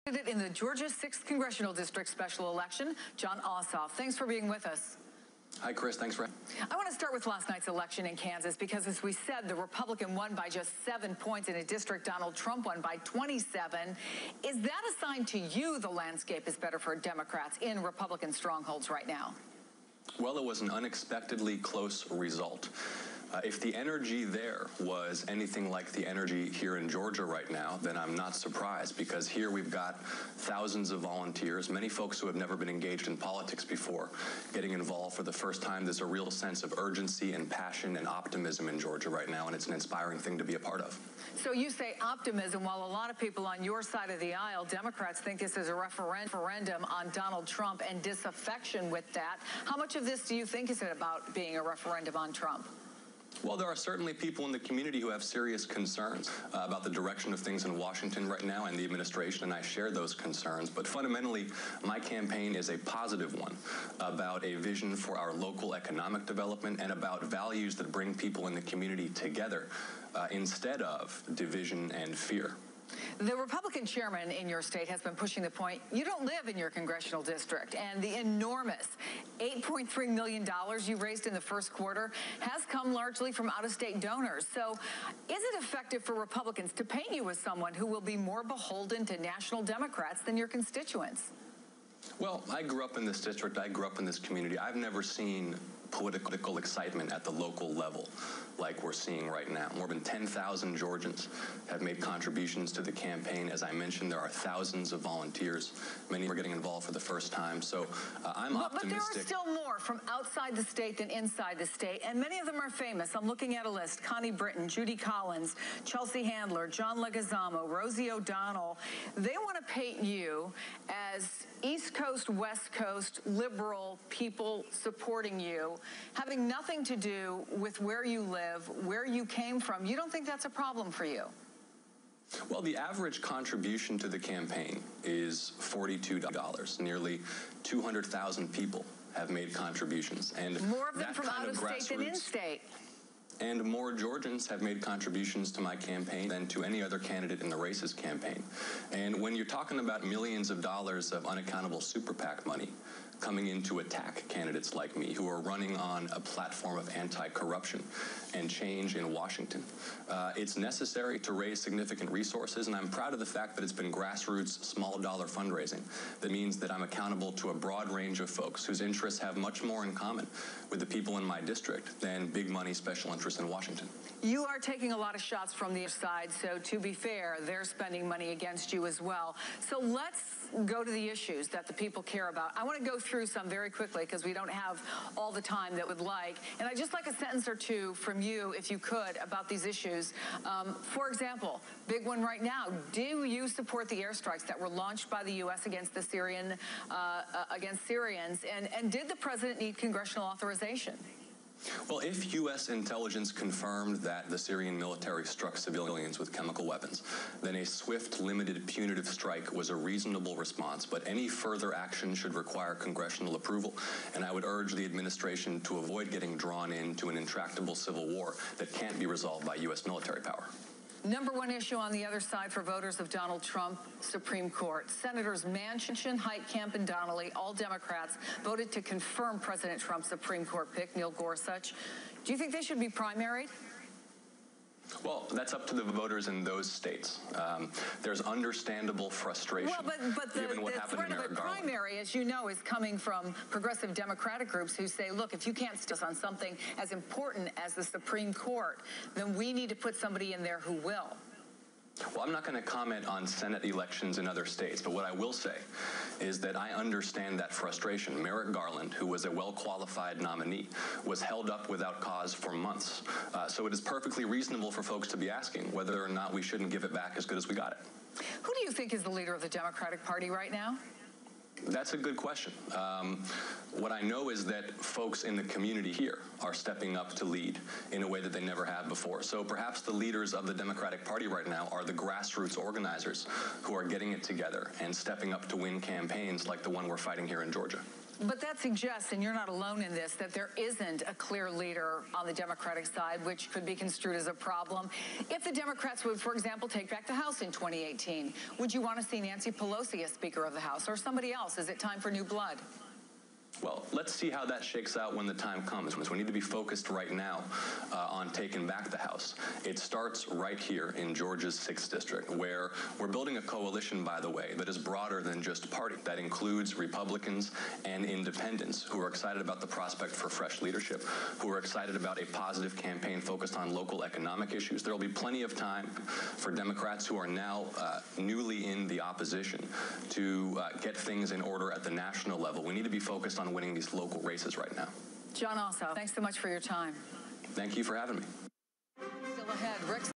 In the Georgia 6th Congressional District special election, Jon Ossoff. Thanks for being with us. Hi, Chris. Thanks for having me. I want to start with last night's election in Kansas because, as we said, the Republican won by just 7 points in a district Donald Trump won by 27. Is that a sign to you the landscape is better for Democrats in Republican strongholds right now? Well, it was an unexpectedly close result. If the energy there was anything like the energy here in Georgia right now, then I'm not surprised, because here we've got thousands of volunteers, many folks who have never been engaged in politics before, getting involved for the first time. There's a real sense of urgency and passion and optimism in Georgia right now, and it's an inspiring thing to be a part of. So you say optimism, while a lot of people on your side of the aisle, Democrats, think this is a referendum on Donald Trump and disaffection with that. How much of this do you think is it about being a referendum on Trump? Well, there are certainly people in the community who have serious concerns about the direction of things in Washington right now and the administration, and I share those concerns. But fundamentally, my campaign is a positive one about a vision for our local economic development and about values that bring people in the community together instead of division and fear. The Republican chairman in your state has been pushing the point you don't live in your congressional district, and the enormous $8.3 million you raised in the first quarter has come largely from out-of-state donors. So is it effective for Republicans to paint you as someone who will be more beholden to national Democrats than your constituents? Well, I grew up in this district. I grew up in this community. I've never seen political excitement at the local level like we're seeing right now. More than 10,000 Georgians have made contributions to the campaign. As I mentioned, there are thousands of volunteers. Many are getting involved for the first time. So I'm optimistic. But there are still more from outside the state than inside the state, and many of them are famous. I'm looking at a list. Connie Britton, Judy Collins, Chelsea Handler, John Leguizamo, Rosie O'Donnell. They want to paint you as East Coast, West Coast, liberal people supporting you, having nothing to do with where you live, where you came from. You don't think that's a problem for you? Well, the average contribution to the campaign is $42. Nearly 200,000 people have made contributions. And more of them from out of state than in-state. And more Georgians have made contributions to my campaign than to any other candidate in the race's campaign. And when you're talking about millions of dollars of unaccountable super PAC money coming in to attack candidates like me who are running on a platform of anti-corruption and change in Washington, it's necessary to raise significant resources, and I'm proud of the fact that it's been grassroots, small dollar fundraising. That means that I'm accountable to a broad range of folks whose interests have much more in common with the people in my district than big money special interests in Washington. You are taking a lot of shots from the other side, so to be fair, they're spending money against you as well. So let's go to the issues that the people care about. I want to go through some very quickly because we don't have all the time that we'd like. And I'd just like a sentence or two from you, if you could, about these issues. For example, big one right now, do you support the airstrikes that were launched by the U.S. against the Syrians? And did the president need congressional authorization? Well, if U.S. intelligence confirmed that the Syrian military struck civilians with chemical weapons, then a swift, limited, punitive strike was a reasonable response. But any further action should require congressional approval, and I would urge the administration to avoid getting drawn into an intractable civil war that can't be resolved by U.S. military power. Number one issue on the other side for voters of Donald Trump, Supreme Court. Senators Manchin, Heitkamp, and Donnelly, all Democrats, voted to confirm President Trump's Supreme Court pick, Neil Gorsuch. Do you think they should be primaried? Well, that's up to the voters in those states. There's understandable frustration given what happened in Merrick Garland. The primary, as you know, is coming from progressive Democratic groups who say, look, if you can't stick on something as important as the Supreme Court, then we need to put somebody in there who will. Well, I'm not going to comment on Senate elections in other states, but what I will say is that I understand that frustration. Merrick Garland, who was a well-qualified nominee, was held up without cause for months. So it is perfectly reasonable for folks to be asking whether or not we shouldn't give it back as good as we got it. Who do you think is the leader of the Democratic Party right now? That's a good question. What I know is that folks in the community here are stepping up to lead in a way that they never have before. So perhaps the leaders of the Democratic Party right now are the grassroots organizers who are getting it together and stepping up to win campaigns like the one we're fighting here in Georgia. But that suggests, and you're not alone in this, that there isn't a clear leader on the Democratic side, which could be construed as a problem. If the Democrats would, for example, take back the House in 2018, would you want to see Nancy Pelosi as Speaker of the House or somebody else? Is it time for new blood? Well, let's see how that shakes out when the time comes. We need to be focused right now on taking back the House. It starts right here in Georgia's 6th District, where we're building a coalition, by the way, that is broader than just party. That includes Republicans and independents who are excited about the prospect for fresh leadership, who are excited about a positive campaign focused on local economic issues. There will be plenty of time for Democrats who are now newly in the opposition to get things in order at the national level. We need to be focused on winning these local races right now. Jon Ossoff, thanks so much for your time. Thank you for having me. Still ahead, Rick's